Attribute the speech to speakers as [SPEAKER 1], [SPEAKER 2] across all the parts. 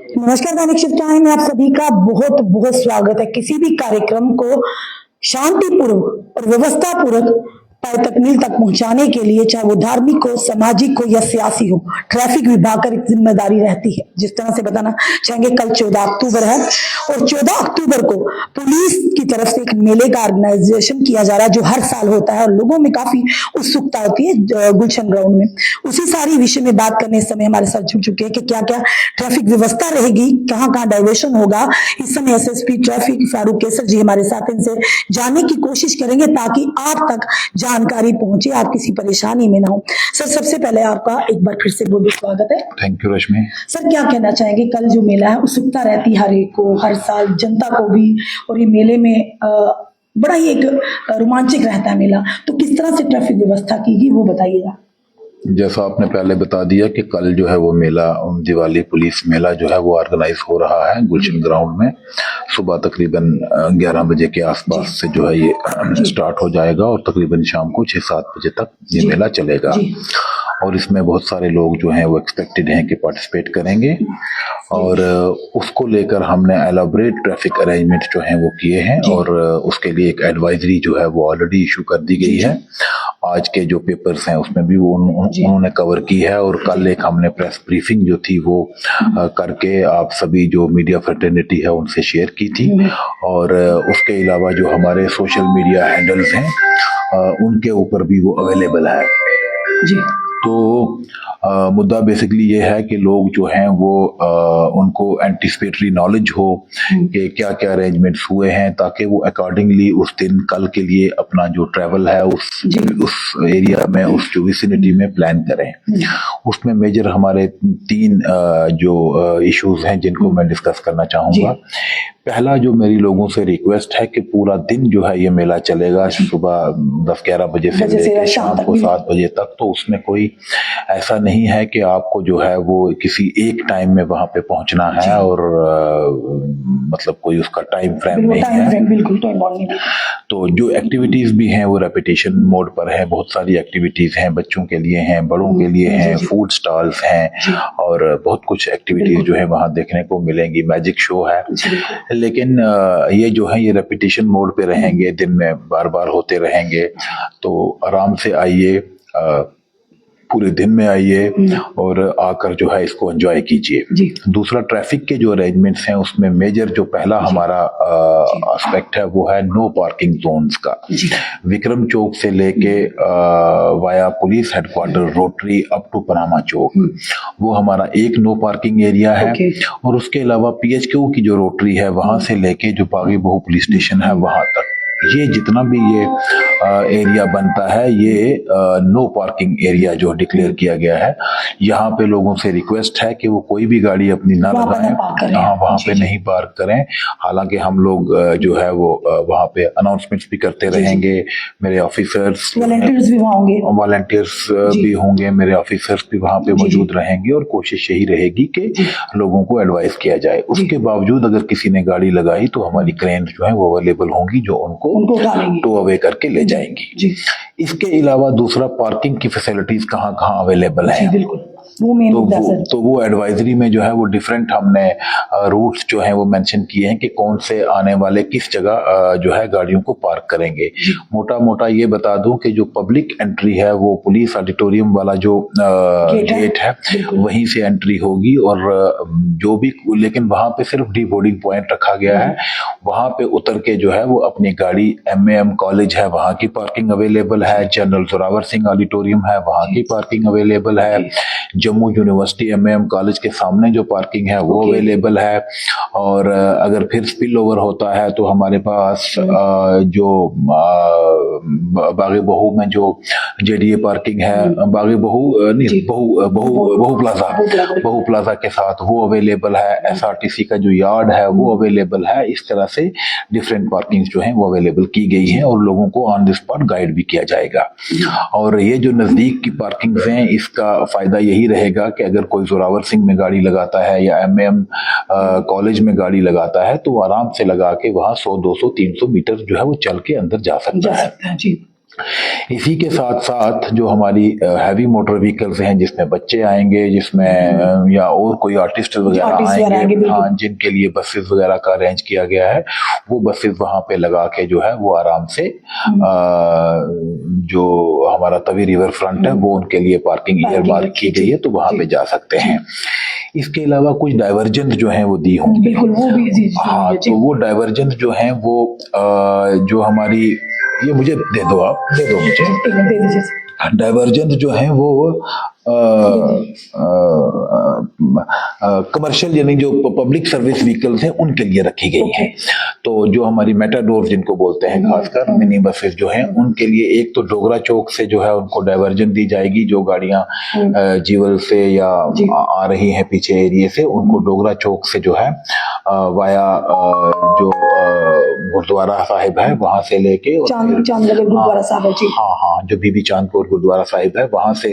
[SPEAKER 1] नमस्कार दैनिक शिव टाइम में आप सभी का बहुत बहुत स्वागत है। किसी भी कार्यक्रम को शांतिपूर्वक और व्यवस्था पूर्वक पाए तकमील तक पहुंचाने के लिए, चाहे वो धार्मिक हो, सामाजिक हो या सियासी हो, ट्रैफिक विभाग की जिम्मेदारी रहती है। जिस तरह से बताना चाहेंगे, कल 14 अक्टूबर है और 14 अक्टूबर को पुलिस की तरफ से एक मेले का ऑर्गेनाइजेशन किया जा रहा है जो हर साल होता है और लोगों में काफी उत्सुकता होती है गुलशन ग्राउंड में। उसी सारी विषय में बात करने इस समय हमारे साथ जुड़ चुके हैं कि क्या क्या ट्रैफिक व्यवस्था रहेगी, कहाँ कहाँ डाइवर्शन होगा। इस समय एसएसपी ट्रैफिक फारूक केसर जी हमारे साथ, इनसे जानने की कोशिश करेंगे ताकि आप तक जानकारी पहुंचे, आप किसी परेशानी में ना हो। सर, सबसे पहले आपका एक बार फिर से बहुत बहुत स्वागत है।
[SPEAKER 2] Thank you Rashmi.
[SPEAKER 1] सर, क्या कहना चाहेंगे, कल जो मेला है उत्सुकता रहती है हर एक को, हर साल जनता को भी, और ये मेले में बड़ा ही एक रोमांचक रहता है मेला, तो किस तरह से ट्रैफिक व्यवस्था की गई वो बताइएगा।
[SPEAKER 2] जैसा आपने पहले बता दिया कि कल जो है वो मेला, दिवाली पुलिस मेला जो है वो ऑर्गेनाइज हो रहा है गुलशन ग्राउंड में। सुबह तकरीबन 11 बजे के आसपास से जो है ये स्टार्ट हो जाएगा और तकरीबन शाम को 6-7 बजे तक ये मेला चलेगा। और इसमें बहुत सारे लोग जो हैं वो एक्सपेक्टेड हैं कि पार्टिसिपेट करेंगे और उसको लेकर हमने एलाबोरेट ट्रैफिक अरेंजमेंट जो हैं वो किए हैं और उसके लिए एक एडवाइजरी जो है वो ऑलरेडी इशू कर दी गई है। आज के जो पेपर्स हैं उसमें भी वो उन्होंने कवर की है और कल एक हमने प्रेस ब्रीफिंग जो थी वो करके आप सभी जो मीडिया फ्रेटर्निटी है उनसे शेयर की थी। और उसके अलावा जो हमारे सोशल मीडिया हैंडल्स हैं उनके ऊपर भी वो अवेलेबल है जी। तो मुद्दा बेसिकली ये है कि लोग जो हैं वो उनको एंटिसिपेटरी नॉलेज हो कि क्या क्या अरेंजमेंट्स हुए हैं, ताकि वो अकॉर्डिंगली उस दिन कल के लिए अपना जो ट्रैवल है उस एरिया में, उस जो विसिनिटी में प्लान करें। उसमें मेजर हमारे 3 जो इश्यूज हैं जिनको मैं डिस्कस करना चाहूँगा। पहला जो मेरी लोगों से रिक्वेस्ट है कि पूरा दिन जो है ये मेला चलेगा, सुबह 10-11 बजे से लेकर शाम को 7 बजे तक। तो उसमें कोई ऐसा नहीं है कि आपको जो है वो किसी एक टाइम में वहां पे पहुंचना है और मतलब कोई उसका टाइम फ्रेम नहीं है।
[SPEAKER 1] बिल्कुल टाइम बाउंड नहीं।
[SPEAKER 2] तो जो एक्टिविटीज भी हैं वो रेपिटेशन मोड पर है। बहुत सारी एक्टिविटीज हैं, बच्चों के लिए हैं, बड़ों के लिए हैं, फूड स्टॉल्स हैं और बहुत कुछ एक्टिविटीज जो है वहां देखने को मिलेंगी। मैजिक शो है, लेकिन ये जो है ये रेपिटेशन मोड पे रहेंगे, दिन में बार बार होते रहेंगे। तो आराम से आइए, पूरे दिन में आइए और आकर जो है इसको एंजॉय कीजिए। दूसरा, ट्रैफिक के जो अरेंजमेंट्स हैं उसमें मेजर जो पहला हमारा एस्पेक्ट है वो है नो पार्किंग जोन्स का। विक्रम चौक से लेके via police headquarter rotary up to Panama Chowk, वो हमारा एक नो पार्किंग एरिया है। और उसके अलावा PHQ की जो रोटरी है वहां से लेके जो बागी बहू पुलिस स्टेशन है वहां तक, ये जितना भी ये एरिया बनता है ये नो पार्किंग एरिया जो डिक्लेयर किया गया है। यहाँ पे लोगों से रिक्वेस्ट है कि वो कोई भी गाड़ी अपनी ना लगाएं, वहाँ पे नहीं पार्क करें। हालांकि हम लोग जो है वो वहाँ पे अनाउंसमेंट्स भी करते रहेंगे। मेरे ऑफिसर्स, वॉलंटियर्स भी होंगे, मेरे ऑफिसर्स भी वहाँ पे मौजूद रहेंगे और कोशिश यही रहेगी कि लोगों को एडवाइस किया जाए। उसके बावजूद अगर किसी ने गाड़ी लगाई तो हमारी क्रेन जो है वो अवेलेबल होंगी जो उनको टो अवे करके ले जाएंगी। इसके अलावा दूसरा, पार्किंग की फैसिलिटीज कहाँ कहाँ अवेलेबल है, तो वो एडवाइजरी में जो है वो डिफरेंट हमने रूट्स जो है वो मेंशन किए हैं कि कौन से आने वाले किस जगह जो है गाड़ियों को पार्क करेंगे। मोटा मोटा ये बता दूं कि जो पब्लिक एंट्री है वो पुलिस ऑडिटोरियम वाला जो गेट है वहीं से एंट्री होगी और जो भी, लेकिन वहां पे सिर्फ डी बोर्डिंग पॉइंट रखा गया है। वहां पे उतर के जो है वो अपनी गाड़ी, MAM कॉलेज है वहां की पार्किंग अवेलेबल है, जनरल जोरावर सिंह ऑडिटोरियम है वहां की पार्किंग अवेलेबल है, जम्मू यूनिवर्सिटी MAM कॉलेज के सामने जो पार्किंग है वो अवेलेबल है। और अगर फिर स्पिल ओवर होता है तो हमारे पास जो बागी बहू में जो JDA पार्किंग है, बागी बहू नहीं, बहू प्लाजा के साथ वो अवेलेबल है। SRTC का जो यार्ड है वो अवेलेबल है। इस तरह से डिफरेंट पार्किंग जो है वो अवेलेबल की गई है और लोगों को ऑन द स्पॉट गाइड भी किया जाएगा। और ये जो नजदीक की पार्किंग हैं इसका फायदा यही रहेगा कि अगर कोई जोरावर सिंह में गाड़ी लगाता है या MAM कॉलेज में गाड़ी लगाता है तो वो आराम से लगा के वहां 100, 200, 300 मीटर जो है वो चल के अंदर जा सकता है। इसी के साथ साथ जो हमारी हैवी मोटर व्हीकल्स हैं जिसमें बच्चे आएंगे, जिसमें या और कोई आर्टिस्ट वगैरह
[SPEAKER 1] आर्टिस्ट वगैरह आएंगे,
[SPEAKER 2] आएंगे,
[SPEAKER 1] बिल्कुल।
[SPEAKER 2] हाँ, जिनके लिए बसेस वगैरह का अरेंज किया गया है, वो बसेस वहां पे लगा के जो है वो आराम से जो हमारा तवी रिवर फ्रंट है वो उनके लिए पार्किंग ईयर मार्क की गई है, तो वहां पे जा सकते हैं। इसके अलावा कुछ डाइवर्जेंट जो हैं वो दी होंगी,
[SPEAKER 1] बिल्कुल, वो भी जी,
[SPEAKER 2] हाँ,
[SPEAKER 1] जी,
[SPEAKER 2] तो वो डाइवर्जेंट जो हैं वो जो हमारी, ये मुझे दे दो, आप दे दो मुझे।
[SPEAKER 1] एक मिनट दे दीजिए।
[SPEAKER 2] डाइवर्जेंट जो हैं वो कमर्शियल यानी जो पब्लिक सर्विस व्हीकल्स हैं उनके लिए रखी गई हैं। तो जो हमारी मेटाडोर जिनको बोलते हैं, खासकर मिनी बसेस जो हैं, उनके लिए एक तो डोगरा चौक से जो है उनको डाइवर्जन दी जाएगी, जो गाड़ियां जीवल से या आ रही हैं पीछे एरिया से, उनको डोगरा चौक से जो है वाया जो गुरुद्वारा साहिब है वहां से लेके
[SPEAKER 1] चांदनगर गुरुद्वारा साहिब है जी,
[SPEAKER 2] हाँ हाँ, जो बीबी चांदपुर गुरुद्वारा साहिब है वहां से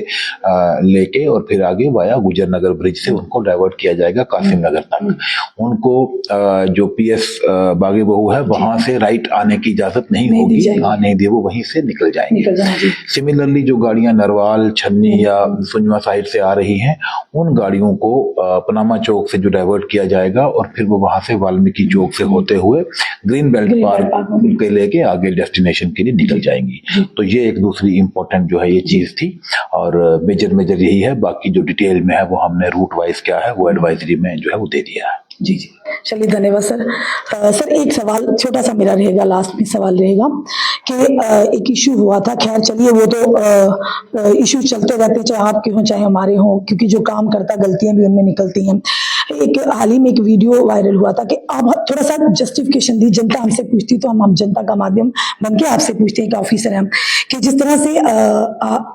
[SPEAKER 2] लेके और फिर आगे वाया गुजर नगर ब्रिज से उनको डाइवर्ट किया जाएगा कासिम नगर तक। उनको जो पीएस बागे बहू है वहां से राइट आने की इजाजत नहीं होगी, नहीं दी, वो वहीं से निकल जाएंगे। सिमिलरली जो गाड़ियां नरवाल, छन्नी या सुंजवा साइड से आ रही हैं, उन गाड़ियों को पनामा चौक से जो डाइवर्ट किया जाएगा और फिर वो वहां से वाल्मीकि चौक से होते हुए ग्रीन बेल्ट पार्क के लेके आगे डेस्टिनेशन के लिए निकल जाएंगी। तो ये एक दूसरी इंपॉर्टेंट जो है ये चीज थी, और मेजर यही है। बाकी जो डिटेल में है वो हमने रूट वाइज क्या है वो एडवाइजरी में जो है वो दे दिया है।
[SPEAKER 1] जी जी, चलिए धन्यवाद सर। सर एक सवाल छोटा सा मेरा रहेगा, लास्ट में सवाल रहेगा कि एक इशू हुआ था, खैर चलिए वो तो इशू चलते रहते, चाहे आपके हों चाहे हमारे हों, क्योंकि जो काम करता गलतियां भी उनमें निकलती हैं। एक हाल ही में एक वीडियो वायरल हुआ था कि आप थोड़ा सा जस्टिफिकेशन दी, जनता हमसे पूछती तो हम जनता का माध्यम बन के आपसे पूछते हैं कि ऑफिसर हैं कि जिस तरह से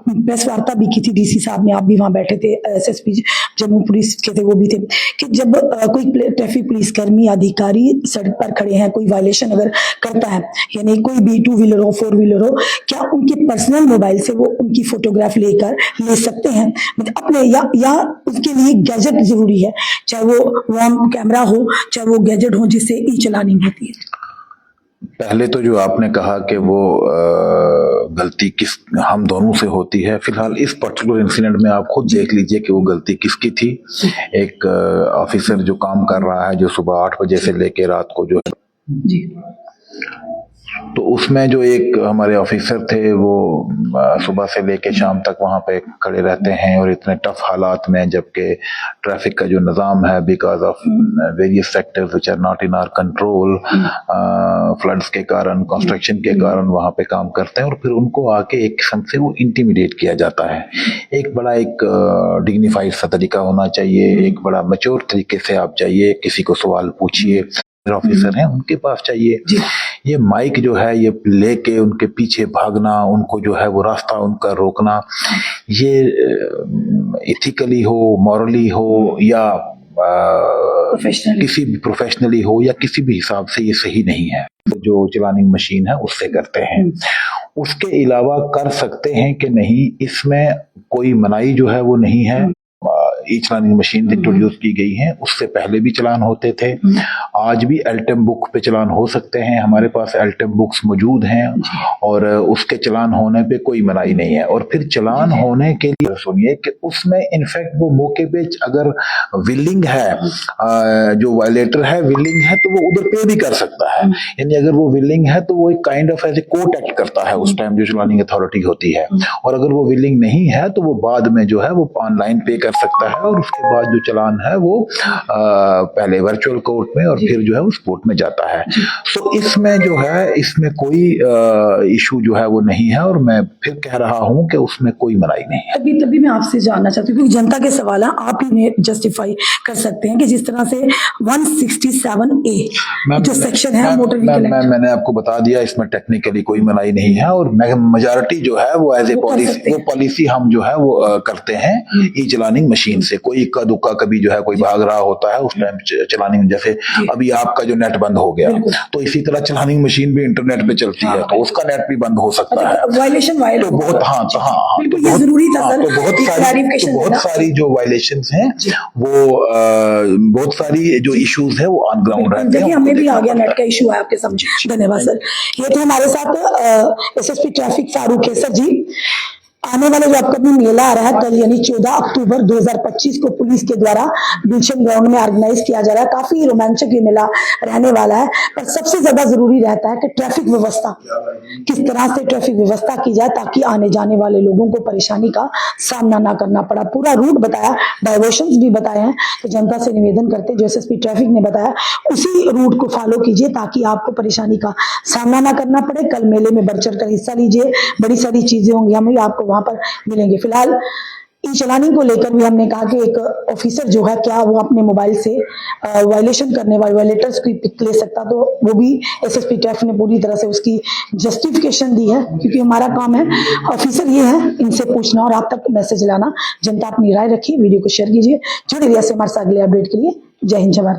[SPEAKER 1] प्रेस वार्ता भी की थी डीसी साहब ने, आप भी वहां बैठे थे, एसएसपी जम्मू पुलिस के थे वो भी थे, कि जब कोई ट्रैफिक पुलिस कर्मी अधिकारी सड़क पर खड़े हैं, कोई वायलेशन अगर करता है, यानी कोई भी 2 व्हीलर हो 4 व्हीलर हो, क्या उनके पर्सनल मोबाइल से वो उनकी फोटोग्राफ ले सकते हैं, मतलब अपने, या उसके लिए गैजेट जरूरी है, चाहे वो वार्म कैमरा हो चाहे वो गैजेट हो जिससे ई चलानी होती है?
[SPEAKER 2] पहले तो जो आपने कहा कि वो गलती किस हम दोनों से होती है, फिलहाल इस पर्टिकुलर इंसिडेंट में आप खुद देख लीजिए कि वो गलती किसकी थी। एक ऑफिसर जो काम कर रहा है, जो सुबह 8 बजे से लेके रात को जो
[SPEAKER 1] जी,
[SPEAKER 2] तो उसमें जो एक हमारे ऑफिसर थे वो सुबह से लेके शाम तक वहां पे खड़े रहते हैं, और इतने टफ हालात में, जबकि ट्रैफिक का जो निज़ाम है because of various factors which are not in our control, floods के कारण, कंस्ट्रक्शन के कारण वहां पे काम करते हैं, और फिर उनको आके एक किस्म से वो इंटिमिडेट किया जाता है। एक बड़ा एक डिग्निफाइड सा तरीका होना चाहिए, एक बड़ा मैच्योर तरीके से आप जाइए, किसी को सवाल पूछिए, ऑफिसर हैं उनके पास चाहिए। ये माइक जो है ये लेके उनके पीछे भागना, उनको जो है वो रास्ता उनका रोकना, ये इथिकली हो, मॉरली हो, या किसी भी प्रोफेशनली हो, या किसी भी हिसाब से ये सही नहीं है। जो चलानिंग मशीन है उससे करते हैं। उसके अलावा कर सकते हैं कि नहीं, इसमें कोई मनाही जो है वो नहीं है। ई चलानिंग मशीन इंट्रोड्यूस की गई है, उससे पहले भी चलान होते थे, आज भी एलटेम बुक पे चलान हो सकते हैं, हमारे पास एलटेम बुक्स मौजूद हैं, और उसके चलान होने पे कोई मनाही नहीं है। और फिर चलान होने के लिए सुनिए कि उसमें इनफैक्ट वो मौके पे अगर विलिंग है, जो वायलेटर है विलिंग है, तो वो उधर पे भी कर सकता है। यानी अगर वो विलिंग है तो वो एक काइंड ऑफ ऐसे कोर्ट एक्ट करता है उस टाइम जो चलानिंग अथॉरिटी होती है, और अगर वो विलिंग नहीं है तो वो बाद में जो है वो ऑनलाइन पे कर सकता है, और उसके बाद जो चलान है वो पहले वर्चुअल कोर्ट में और फिर जो है उस कोर्ट में जाता है। तो इसमें जो है इसमें कोई इशू जो है वो नहीं है, और मैं फिर कह रहा हूं कि उसमें कोई मनाही नहीं है।
[SPEAKER 1] तभी मैं आपसे जानना चाहती हूँ, क्योंकि जनता के सवाल है, आप ही जस्टिफाई कर सकते हैं कि जिस तरह से 167A जो सेक्शन है मोटर व्हीकल एक्ट,
[SPEAKER 2] मैंने आपको बता दिया, इसमें टेक्निकली कोई मनाही नहीं है, और मेजॉरिटी जो है वो एज ए पॉलिसी हम जो है वो करते हैं ई चलानिंग मशीन से कोई इक्का दुक्का कभी जो है कोई भाग रहा होता है उस टाइम चलानी, जैसे अभी आपका जो नेट बंद हो गया तो इसी तरह चलानी मशीन भी इंटरनेट पे चलती है तो उसका नेट भी बंद हो सकता है।
[SPEAKER 1] वायलेशन
[SPEAKER 2] तो बहुत हाँ
[SPEAKER 1] बिल्कुल ये जरूरी था सर,
[SPEAKER 2] तो बहुत सारी जो वायलेशंस हैं वो बहुत सारी जो इश्यूज है वो ऑन ग्राउंड रहते हैं।
[SPEAKER 1] देखिए हमें भी आ गया नेट का इशू है आपके सामने। धन्यवाद सर। ये थे हमारे साथ एसएसपी ट्रैफिक फारूक कैसर जी। आने वाले जो अपकमिंग मेला आ रहा है कल यानी 14 अक्टूबर 2025 को पुलिस के द्वारा गुलशन ग्राउंड में ऑर्गेनाइज किया जा रहा है। काफी रोमांचक ये मेला रहने वाला है, पर सबसे ज्यादा जरूरी रहता है कि ट्रैफिक व्यवस्था किस तरह से ट्रैफिक व्यवस्था की जाए ताकि आने जाने वाले लोगों को परेशानी का सामना ना करना पड़ा। पूरा रूट बताया, डाइवर्शंस भी बताए हैं, तो जनता से निवेदन करते हैं जो एसएसपी ट्रैफिक ने बताया उसी रूट को फॉलो कीजिए ताकि आपको परेशानी का सामना ना करना पड़े। कल मेले में बढ़ चढ़ कर हिस्सा लीजिए, बड़ी सारी चीजें होंगी, हम आपको वहां पर मिलेंगे। फिलहाल ई चलानी को लेकर भी हमने कहा कि एक ऑफिसर जो है क्या वो अपने मोबाइल से वायलेशन करने वाले वायलेटर्स की पिक ले सकता, तो वो भी एसएसपी ट्रैफिक ने पूरी तरह से उसकी जस्टिफिकेशन दी है, क्योंकि हमारा काम है ऑफिसर ये है इनसे पूछना और आप तक मैसेज लाना। जनता अपनी राय रखिए, वीडियो को शेयर कीजिए, जुड़े रहिए हमारे साथ अगले अपडेट के लिए। जय हिंद, जय भारत।